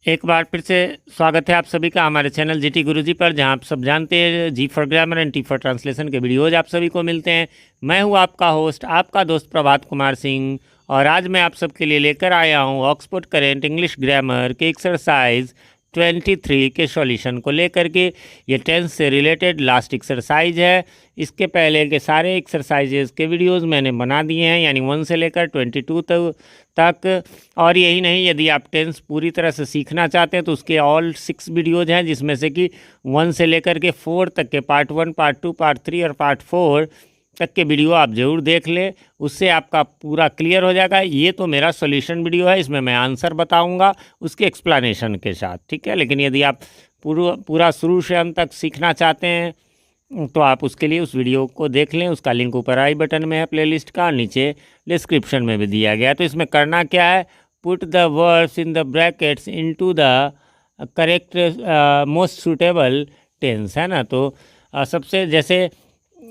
एक बार फिर से स्वागत है आप सभी का हमारे चैनल जीटी गुरुजी पर, जहां आप सब जानते हैं G for grammar and T for translation के वीडियोज आप सभी को मिलते हैं। मैं हूं आपका होस्ट, आपका दोस्त प्रभात कुमार सिंह, और आज मैं आप सबके लिए लेकर आया हूं ऑक्सफोर्ड करेंट इंग्लिश ग्रामर के एक्सरसाइज 23 के सॉल्यूशन को लेकर के। ये टेंस से रिलेटेड लास्ट एक्सरसाइज है। इसके पहले के सारे एक्सरसाइजेज के वीडियोस मैंने बना दिए हैं, यानी 1 से लेकर 22 तक। और यही नहीं, यदि आप टेंस पूरी तरह से सीखना चाहते हैं तो उसके ऑल 6 वीडियोज हैं, जिसमें से कि 1 से लेकर के 4 तक के पार्ट 1, पार्ट 2, पार्ट 3 और पार्ट 4 तक के वीडियो आप ज़रूर देख लें। उससे आपका पूरा क्लियर हो जाएगा। ये तो मेरा सॉल्यूशन वीडियो है, इसमें मैं आंसर बताऊंगा उसके एक्सप्लेनेशन के साथ, ठीक है। लेकिन यदि आप पूरा शुरू से अंत तक सीखना चाहते हैं तो आप उसके लिए उस वीडियो को देख लें। उसका लिंक ऊपर आई बटन में है प्लेलिस्ट का, नीचे डिस्क्रिप्शन में भी दिया गया है। तो इसमें करना क्या है, put the words in the brackets into the correct most suitable tense, है ना। तो सबसे जैसे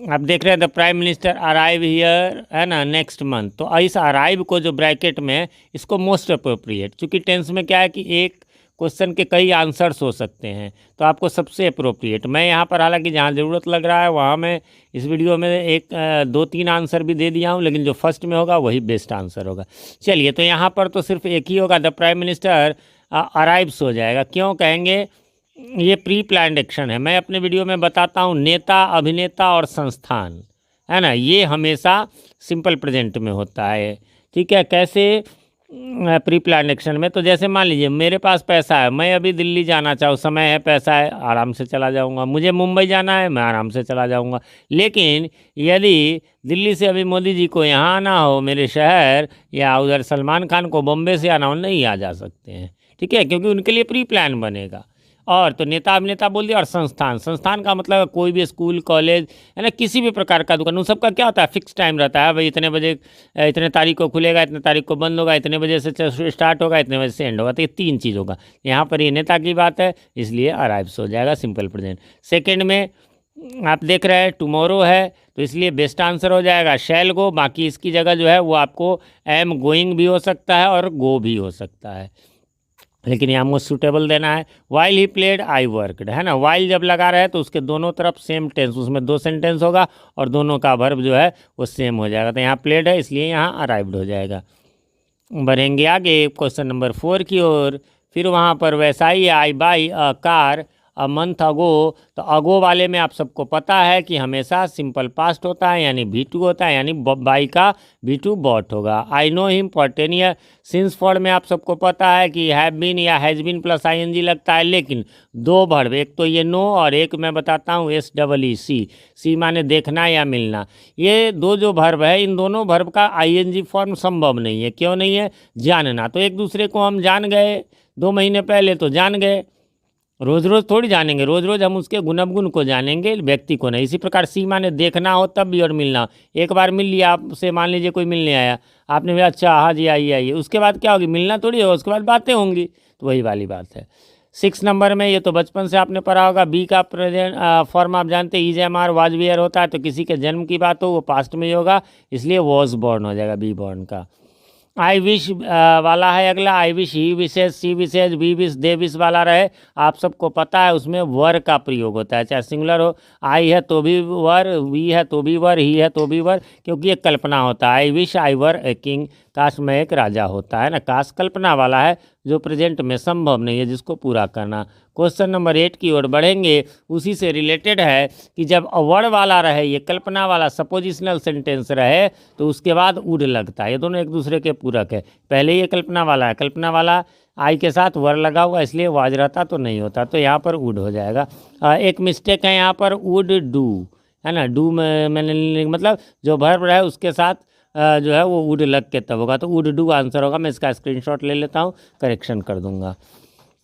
आप देख रहे हैं the prime minister arrive here, है ना, नेक्स्ट मंथ। तो इस अराइव को जो ब्रैकेट में, इसको मोस्ट अप्रोप्रिएट, क्योंकि टेंस में क्या है कि एक क्वेश्चन के कई आंसर्स हो सकते हैं, तो आपको सबसे अप्रोप्रिएट, मैं यहाँ पर हालांकि जहाँ ज़रूरत लग रहा है वहाँ मैं इस वीडियो में 2-3 आंसर भी दे दिया हूँ, लेकिन जो फर्स्ट में होगा वही बेस्ट आंसर होगा। चलिए, तो यहाँ पर तो सिर्फ एक ही होगा, द प्राइम मिनिस्टर अराइव्स हो जाएगा। क्यों कहेंगे, ये प्री प्लान्ड एक्शन है। मैं अपने वीडियो में बताता हूँ नेता, अभिनेता और संस्थान, है ना, ये हमेशा सिंपल प्रेजेंट में होता है, ठीक है। कैसे प्री प्लान एक्शन में, तो जैसे मान लीजिए मेरे पास पैसा है, मैं अभी दिल्ली जाना चाहूँ, समय है, पैसा है, आराम से चला जाऊँगा। मुझे मुंबई जाना है, मैं आराम से चला जाऊँगा। लेकिन यदि दिल्ली से अभी मोदी जी को यहाँ आना हो मेरे शहर, या उधर सलमान खान को बॉम्बे से आना हो, नहीं आ जा सकते हैं, ठीक है, क्योंकि उनके लिए प्री प्लान बनेगा। और तो नेता अभिनेता बोल दिया। और संस्थान, संस्थान का मतलब कोई भी स्कूल, कॉलेज, है ना, किसी भी प्रकार का दुकान, उन सबका क्या होता है, फिक्स टाइम रहता है। भाई इतने बजे, इतने तारीख को खुलेगा, इतने तारीख को बंद होगा, इतने बजे से स्टार्ट होगा, इतने बजे से एंड होगा। तो ये 3 चीज़ होगा। यहाँ पर ये नेता की बात है, इसलिए अराइव्स हो जाएगा, सिंपल प्रेजेंट। सेकेंड में आप देख रहे हैं टुमारो है, तो इसलिए बेस्ट आंसर हो जाएगा शैल गो। बाकी इसकी जगह जो है वो आपको एम गोइंग भी हो सकता है और गो भी हो सकता है, लेकिन यहाँ मोस्ट सूटेबल देना है। While he played I worked, है ना। वाइल जब लगा रहे तो उसके दोनों तरफ सेम टेंस, उसमें 2 सेंटेंस होगा और दोनों का वर्ब जो है वो सेम हो जाएगा। तो यहाँ प्लेड है, इसलिए यहाँ अराइव्ड हो जाएगा। बढ़ेंगे आगे क्वेश्चन नंबर 4 की ओर। फिर वहाँ पर वैसा ही, I buy a car a month ago. तो अगो वाले में आप सबको पता है कि हमेशा सिंपल पास्ट होता है, यानी V2 होता है, यानी बाई का V2 बॉट होगा। I know him for 10 year. Since for में आप सबको पता है कि हैव बीन या हैज़ बीन प्लस ING लगता है, लेकिन 2 वर्ब, एक तो ये नो और एक मैं बताता हूँ SEEC। सी माने देखना या मिलना। ये 2 जो वर्ब है, इन दोनों वर्ब का ING फॉर्म संभव नहीं है। क्यों नहीं है, जानना। तो एक दूसरे को हम जान गए 2 महीने पहले, तो जान गए। रोज़ रोज़ थोड़ी जानेंगे, रोज़ रोज़ हम उसके गुण को जानेंगे, व्यक्ति को नहीं। इसी प्रकार सी माने देखना हो तब भी, और मिलना। एक बार मिल लिया आपसे, मान लीजिए कोई मिलने आया, आपने भी अच्छा हाँ जी आइए आइए, उसके बाद क्या होगी, मिलना थोड़ी होगा, उसके बाद बातें होंगी। तो वही वाली बात है। 6 नंबर में, ये तो बचपन से आपने पढ़ा होगा, बी का प्रेजेंट फॉर्म आप जानते हैं, is am are was were होता है। तो किसी के जन्म की बात हो वो पास्ट में ही होगा, इसलिए वॉज बॉर्न हो जाएगा, बी बॉर्न का। आई विश वाला है अगला, I wish, he wishes, she wishes, we wish, they wish वाला रहे। आप सबको पता है उसमें वर का प्रयोग होता है, चाहे सिंगुलर हो, आई है तो भी वर, वी है तो भी वर, ही है तो भी वर, क्योंकि ये कल्पना होता है। I wish I were a king, काश में एक राजा होता है ना। काश कल्पना वाला है जो प्रेजेंट में संभव नहीं है, जिसको पूरा करना। क्वेश्चन नंबर 8 की ओर बढ़ेंगे। उसी से रिलेटेड है कि जब अवर वाला रहे, ये कल्पना वाला सपोजिशनल सेंटेंस रहे, तो उसके बाद वुड लगता है। ये दोनों एक दूसरे के पूरक है। पहले ये कल्पना वाला है, कल्पना वाला आई के साथ वर लगा हुआ, इसलिए वाज रहता तो नहीं होता, तो यहाँ पर वुड हो जाएगा। एक मिस्टेक है यहाँ पर, वुड डू, है ना। डू में मैंने मतलब जो वर्ब है उसके साथ जो है वो वुड लग के तब होगा, तो वुड डू आंसर होगा। मैं इसका स्क्रीनशॉट ले लेता हूँ, करेक्शन कर दूंगा।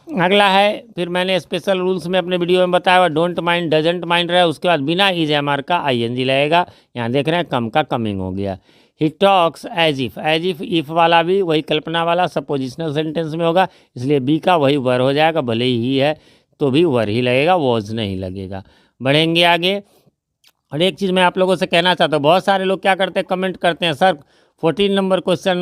अगला है, फिर मैंने स्पेशल रूल्स में अपने वीडियो में बताया हुआ, डोंट माइंड, डजेंट माइंड रहा, उसके बाद बिना इज एम आर का ING लगेगा। यहाँ देख रहे हैं कम का कमिंग हो गया। He talks as if if वाला भी वही कल्पना वाला सपोजिशनल सेंटेंस में होगा, इसलिए बी का वही वर हो जाएगा। भले ही है तो भी वर ही लगेगा, वॉज नहीं लगेगा। बढ़ेंगे आगे। और एक चीज़ मैं आप लोगों से कहना चाहता हूँ, बहुत सारे लोग क्या करते हैं, कमेंट करते हैं, सर 14 नंबर क्वेश्चन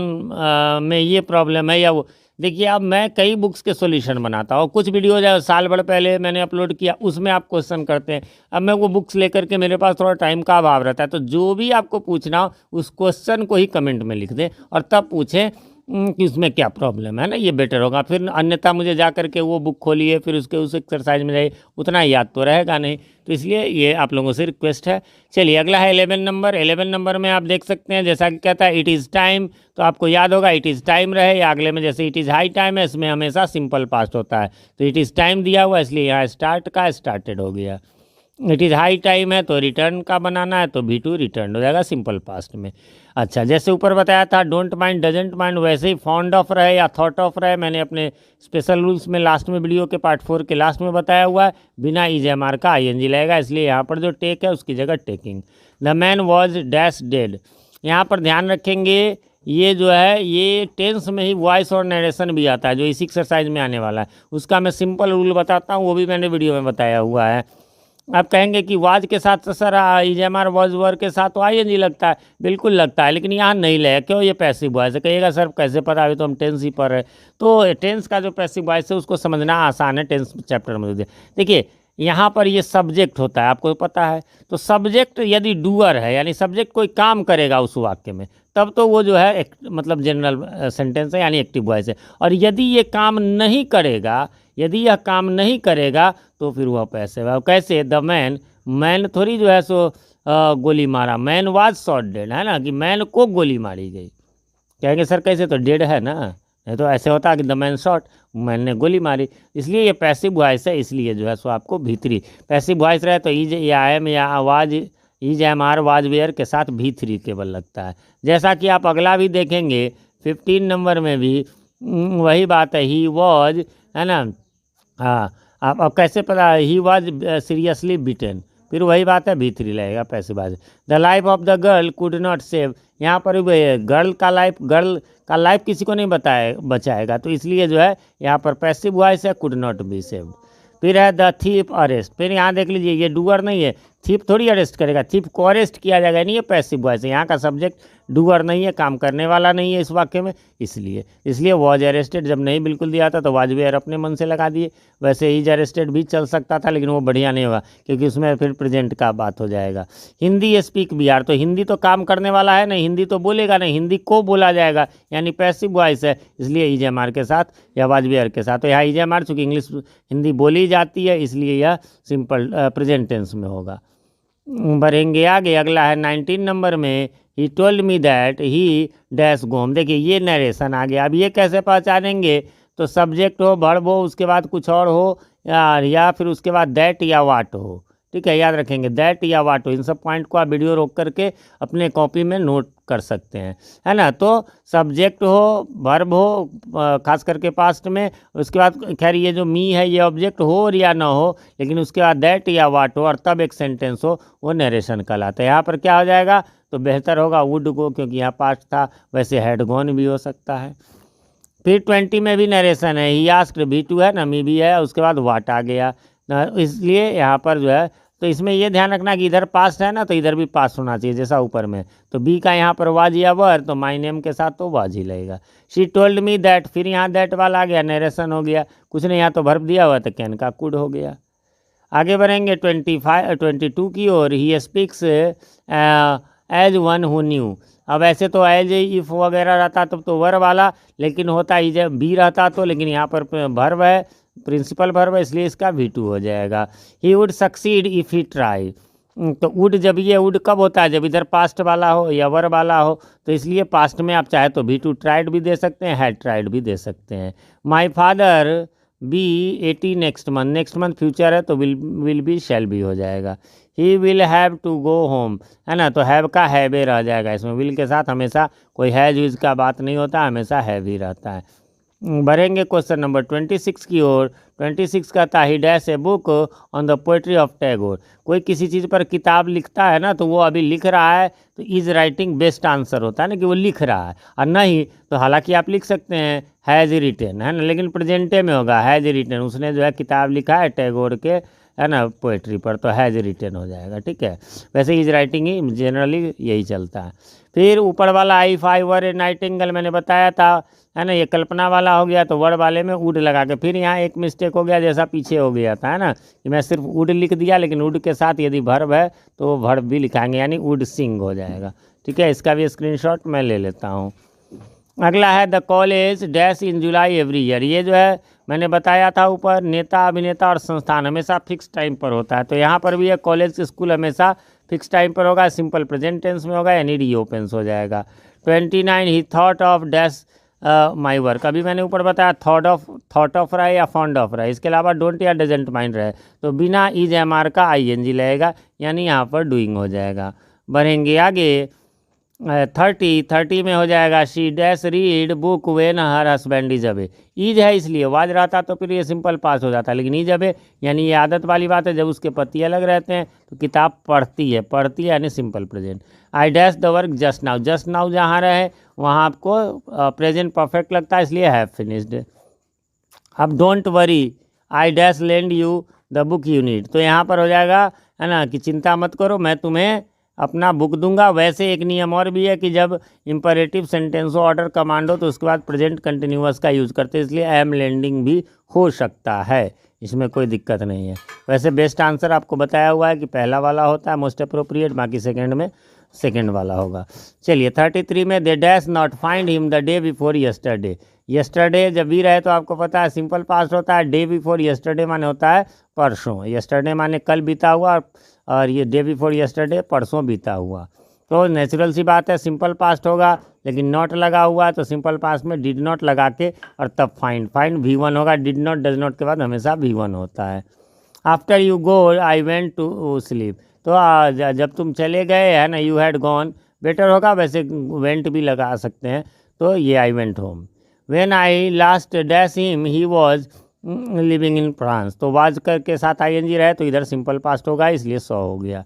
में ये प्रॉब्लम है, या वो देखिए अब मैं कई बुक्स के सॉल्यूशन बनाता हूँ, कुछ वीडियो जो साल भर पहले मैंने अपलोड किया उसमें आप क्वेश्चन करते हैं। अब मैं वो बुक्स लेकर के, मेरे पास थोड़ा टाइम का अभाव रहता है, तो जो भी आपको पूछना हो उस क्वेश्चन को ही कमेंट में लिख दें और तब पूछें कि उसमें क्या प्रॉब्लम है ना, ये बेटर होगा। फिर अन्यथा मुझे जा करके वो बुक खोलिए, फिर उसके उस एक्सरसाइज में जाइए, उतना याद तो रहेगा नहीं। तो इसलिए ये आप लोगों से रिक्वेस्ट है। चलिए अगला है 11 नंबर। 11 नंबर में आप देख सकते हैं जैसा कि कहता है इट इज़ टाइम, तो आपको याद होगा इट इज़ टाइम रहे या अगले में जैसे इट इज़ हाई टाइम है, इसमें हमेशा सिंपल पास्ट होता है। तो इट इज़ टाइम दिया हुआ इसलिए यहाँ स्टार्ट का स्टार्टेड हो गया। इट इज़ हाई टाइम है तो रिटर्न का बनाना है, तो भी टू रिटर्न हो जाएगा सिंपल पास्ट में। अच्छा, जैसे ऊपर बताया था डोंट माइंड डजेंट माइंड, वैसे ही फॉन्ड ऑफ रहे या थॉट ऑफ रहे, मैंने अपने स्पेशल रूल्स में लास्ट में वीडियो के पार्ट 4 के लास्ट में बताया हुआ है, बिना EJMR का ING लगेगा, इसलिए यहाँ पर जो टेक है उसकी जगह taking. The man was dash dead, यहाँ पर ध्यान रखेंगे ये जो है ये टेंस में ही वॉइस और नरेशन भी आता है, जो इसी एक्सरसाइज में आने वाला है। उसका मैं सिंपल रूल बताता हूँ, वो भी मैंने वीडियो में बताया हुआ है। आप कहेंगे कि वाज के साथ तो सर EJMR वॉज वर के साथ तो ING लगता है, बिल्कुल लगता है, लेकिन यहाँ नहीं लगेगा। क्यों? ये पैसिव वॉइस है। कहिएगा सर कैसे पता, अभी तो हम टेंस ही पढ़ रहे हैं। तो टेंस का जो पैसिव वॉइस है उसको समझना आसान है, टेंस चैप्टर में देखिए यहाँ पर ये सब्जेक्ट होता है, आपको पता है। तो सब्जेक्ट यदि डूअर है, यानी सब्जेक्ट कोई काम करेगा उस वाक्य में, तब तो वो जो है एक मतलब जनरल सेंटेंस है, यानी एक्टिव वॉइस है। और यदि ये काम नहीं करेगा, यदि यह काम नहीं करेगा तो फिर वह पैसिव है। कैसे? द मैन, मैन थोड़ी जो है सो गोली मारा, मैन वाज शॉट डेड, है ना, कि मैन को गोली मारी गई। कहेंगे सर कैसे, तो डेड है ना, नहीं तो ऐसे होता कि द मैन शॉट, मैन ने गोली मारी। इसलिए ये पैसिव वॉइस है, इसलिए जो है सो आपको भीतरी पैसिव वॉइस रहे तो इज या एम या आवाज EJMR वाज वेयर के साथ भीतरी केवल लगता है। जैसा कि आप अगला भी देखेंगे 15 नंबर में भी वही बात है, ही वॉज, है ना। हाँ, आप अब कैसे पता, ही वॉज सीरियसली बीटन, फिर वही बात है भीतरी लगेगा passive voice. The life of the girl could not save, यहाँ पर गर्ल का लाइफ किसी को नहीं बचाएगा, तो इसलिए जो है यहाँ पर पैसिव वॉइस है, कुड नॉट बी सेव्ड। फिर है द थीप अरेस्ट, फिर यहाँ देख लीजिए ये डूअर नहीं है, थीप थोड़ी अरेस्ट करेगा, थीप को अरेस्ट किया जाएगा, नहीं ये पैसिव वॉइस है। यहाँ का सब्जेक्ट डूअर नहीं है, काम करने वाला नहीं है इस वाक्य में, इसलिए वॉज अरेस्टेड जब नहीं बिल्कुल दिया था तो वाज वेयर अपने मन से लगा दिए। वैसे इज अरेस्टेड भी चल सकता था, लेकिन वो बढ़िया नहीं होगा क्योंकि उसमें फिर प्रेजेंट का बात हो जाएगा। हिंदी स्पीक बिहार, तो हिंदी तो काम करने वाला है नहीं, हिंदी तो बोलेगा नहीं, हिंदी को बोला जाएगा, यानी पैसिव वॉइस है, इसलिए EJMR के साथ या वाज वेयर के साथ। तो यहाँ EJMR चूँकि इंग्लिश हिंदी बोली जाती है इसलिए यह सिंपल प्रेजेंट टेंस में होगा। बढ़ेंगे आगे, अगला है 19 नंबर में, he told me that he dash गोम। देखिए ये नरेशन आ गया। अब ये कैसे पहचानेंगे, तो सब्जेक्ट हो, वर्ब हो, उसके बाद कुछ और हो, या फिर उसके बाद दैट या वाट हो। ठीक है, याद रखेंगे दैट या वाट हो। इन सब पॉइंट को आप वीडियो रोक करके अपने कॉपी में नोट कर सकते हैं, है ना। तो सब्जेक्ट हो, वर्ब हो, खास करके पास्ट में, उसके बाद खैर ये जो मी है ये ऑब्जेक्ट हो और या ना हो, लेकिन उसके बाद दैट या वाट हो और तब एक सेंटेंस हो, वो नरेशन कहलाता है। यहाँ पर क्या हो जाएगा, तो बेहतर होगा वुड गो, क्योंकि यहाँ पास्ट था, वैसे हैड गॉन भी हो सकता है। फिर 20 में भी नरेशन है, ही आस्क्ड भी टू है ना, मी भी है, उसके बाद वाट आ गया, इसलिए यहाँ पर जो है तो इसमें ये ध्यान रखना कि इधर पास्ट है ना, तो इधर भी पास्ट होना चाहिए जैसा ऊपर में। तो बी का यहाँ पर वाज या वर, तो माई नेम के साथ तो वाज ही लगेगा। शी टोल्ड मी दैट, फिर यहाँ दैट वाला आ गया, नरेशन हो गया, कुछ नहीं, यहाँ तो वर्ब दिया हुआ तो कैन का कुड हो गया। आगे बढ़ेंगे 22 की ओर, he speaks as one who knew. अब ऐसे तो एज इफ वगैरह रहता तब तो वर वाला, लेकिन होता ही जब बी रहता तो, लेकिन यहाँ पर वर्ब है, प्रिंसिपल वर्ब है, इसलिए इसका V2 हो जाएगा। He would succeed if he try, तो वुड, जब ये वुड कब होता है, जब इधर पास्ट वाला हो या वर्ब वाला हो, तो इसलिए पास्ट में आप चाहे तो V2 ट्राइड भी दे सकते हैं, हैड ट्राइड भी दे सकते हैं। My father be 80 next month future है तो विल बी शैल भी हो जाएगा। He will have to go home, है ना, तो हैव का हैव रह जाएगा इसमें, विल के साथ हमेशा कोई हैज यूज का बात नहीं होता, हमेशा हैव ही रहता है। बढ़ेंगे क्वेश्चन नंबर 26 की ओर। 26 कहता है, ही dash a book on the poetry of Tagore. कोई किसी चीज़ पर किताब लिखता है ना, तो वो अभी लिख रहा है, तो इज राइटिंग बेस्ट आंसर होता है ना, कि वो लिख रहा है, और नहीं तो हालांकि आप लिख सकते हैं हैज़ रिटन, है ना, लेकिन प्रेजेंटे में होगा हैज़ रिटन, उसने जो है किताब लिखा है टैगोर के है ना, पोएट्री पर, तो हैज़ रिटन हो जाएगा, ठीक है। वैसे इज राइटिंग ही जनरली यही चलता है। फिर ऊपर वाला if I were A Nightingale मैंने बताया था, है ना, ये कल्पना वाला हो गया, तो वर्ड वाले में वुड लगा के। फिर यहाँ एक मिस्टेक हो गया जैसा पीछे हो गया था, है ना, कि मैं सिर्फ वुड लिख दिया, लेकिन वुड के साथ यदि वर्ब है तो वर्ब भी लिखाएंगे, यानी वुड सिंग हो जाएगा, ठीक है। इसका भी स्क्रीनशॉट मैं ले लेता हूँ। अगला है the college dash in July every year. ये जो है मैंने बताया था ऊपर, नेता, अभिनेता और संस्थान हमेशा फिक्स टाइम पर होता है, तो यहाँ पर भी है कॉलेज स्कूल हमेशा फिक्स टाइम पर होगा, सिंपल प्रेजेंट टेंस में होगा, यानी रीओपन्स हो जाएगा। 29 ही thought of dash my work. अभी मैंने ऊपर बताया थॉट ऑफ रहा है या फॉन्ड ऑफ रहा है, इसके अलावा डोंट या डजेंट माइंड रहे तो बिना इज एम आर का ING लगेगा, यानी यहाँ पर डूइंग हो जाएगा। बढ़ेंगे आगे, 30 में हो जाएगा she dash read book when her husband is away. Is है इसलिए, वाज रहता तो फिर ये सिंपल पास हो जाता, लेकिन ईज अवे यानी ये आदत वाली बात है, जब उसके पति अलग रहते हैं तो किताब पढ़ती है यानी simple present. I dash the work just now जहाँ रहे वहाँ आपको प्रेजेंट परफेक्ट लगता है, इसलिए हैव फिनिश्ड। अब don't worry I dash lend you the book you need, तो यहाँ पर हो जाएगा, है ना, कि चिंता मत करो मैं तुम्हें अपना बुक दूंगा। वैसे एक नियम और भी है कि जब इंपरेटिव सेंटेंस हो, ऑर्डर कमांड हो, तो उसके बाद प्रेजेंट कंटिन्यूअस का यूज़ करते हैं, इसलिए आई एम लेंडिंग भी हो सकता है, इसमें कोई दिक्कत नहीं है। वैसे बेस्ट आंसर आपको बताया हुआ है कि पहला वाला होता है मोस्ट अप्रोप्रिएट, बाकी सेकंड में सेकंड वाला होगा। चलिए 33 में they dash not find him the day before yesterday. Yesterday जब भी रहे तो आपको पता है सिंपल पास्ट होता है, डे बिफोर यस्टरडे माने होता है परसों, यस्टरडे माने कल बीता हुआ, और ये डे बिफोर यस्टरडे परसों बीता हुआ। तो नेचुरल सी बात है सिंपल पास्ट होगा, लेकिन नॉट लगा हुआ है तो सिंपल पास्ट में डिड नॉट लगा के और तब फाइंड V1 होगा, डिड नॉट डज नॉट के बाद हमेशा V1 होता है। After you go I went to sleep, तो जब तुम चले गए, है ना, यू हैड गॉन बेटर होगा, वैसे वेंट भी लगा सकते हैं, तो ये I went home. When I last dash him he was living in France, तो वाज के साथ ING रहे तो इधर सिंपल पास्ट होगा, इसलिए 100 हो गया।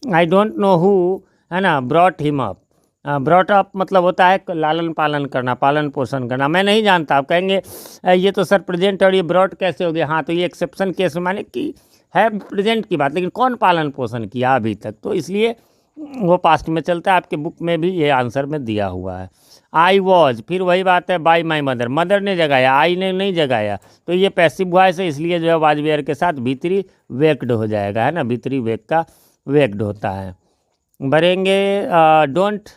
आई डोंट नो हु, है ना, brought him up. Brought up मतलब होता है लालन पालन करना, पालन पोषण करना। मैं नहीं जानता, आप कहेंगे ये तो सर प्रेजेंट और ये ब्रॉट कैसे हो गया। हाँ, तो ये एक्सेप्शन केस में माने कि है प्रेजेंट की बात, लेकिन कौन पालन पोषण किया अभी तक, तो इसलिए वो पास्ट में चलता है। आपके बुक में भी ये आंसर में दिया हुआ है। आई वॉज, फिर वही बात है, बाई माई मदर, मदर ने जगाया, आई ने नहीं जगाया, तो ये पैसिव वॉइस है, इसलिए जो है वाज वेयर के साथ भीतरी वेक्ड हो जाएगा, है ना, भीतरी वेक का वेक्ड होता है। बढ़ेंगे, डोंट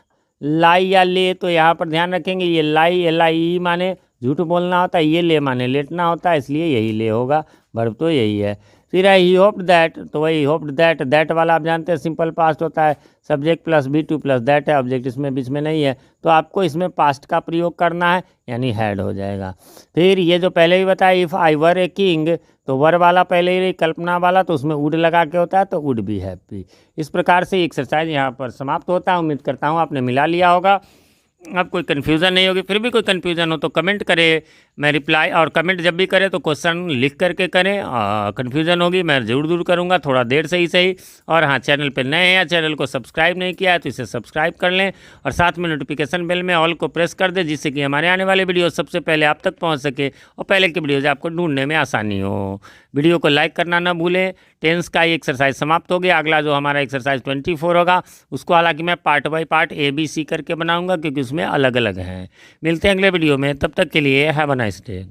लाई या ले, तो यहाँ पर ध्यान रखेंगे ये लाई LIE माने झूठ बोलना होता है, ये ले माने लेटना होता है, इसलिए यही ले होगा, वर्ब तो यही है। फिर है ही होप्ड दैट, तो वही होप्ड दैट वाला आप जानते हैं सिंपल पास्ट होता है, subject plus B2 plus that है, ऑब्जेक्ट इसमें बीच में नहीं है, तो आपको इसमें पास्ट का प्रयोग करना है, यानी हैड हो जाएगा। फिर ये जो पहले भी बताया if I were a king, तो वर वाला पहले ही कल्पना वाला, तो उसमें वुड लगा के होता है, तो वुड बी हैप्पी। इस प्रकार से एक्सरसाइज यहाँ पर समाप्त होता है। उम्मीद करता हूँ आपने मिला लिया होगा, अब कोई कन्फ्यूज़न नहीं होगी। फिर भी कोई कन्फ्यूज़न हो तो कमेंट करें, मैं रिप्लाई, और कमेंट जब भी करें तो क्वेश्चन लिख करके करें, कन्फ्यूज़न होगी मैं ज़रूर दूर करूँगा, थोड़ा देर से ही सही। और हाँ, चैनल पे नए हैं या चैनल को सब्सक्राइब नहीं किया है तो इसे सब्सक्राइब कर लें, और साथ में नोटिफिकेशन बेल में ऑल को प्रेस कर दें, जिससे कि हमारे आने वाले वीडियो सबसे पहले आप तक पहुँच सके और पहले की वीडियोज़ आपको ढूंढने में आसानी हो। वीडियो को लाइक करना ना भूलें। टेंस का ये एक्सरसाइज समाप्त हो गया। अगला जो हमारा एक्सरसाइज 24 होगा उसको हालांकि मैं पार्ट बाय पार्ट ABC करके बनाऊंगा, क्योंकि उसमें अलग अलग हैं। मिलते हैं अगले वीडियो में, तब तक के लिए हैव अ नाइस डे।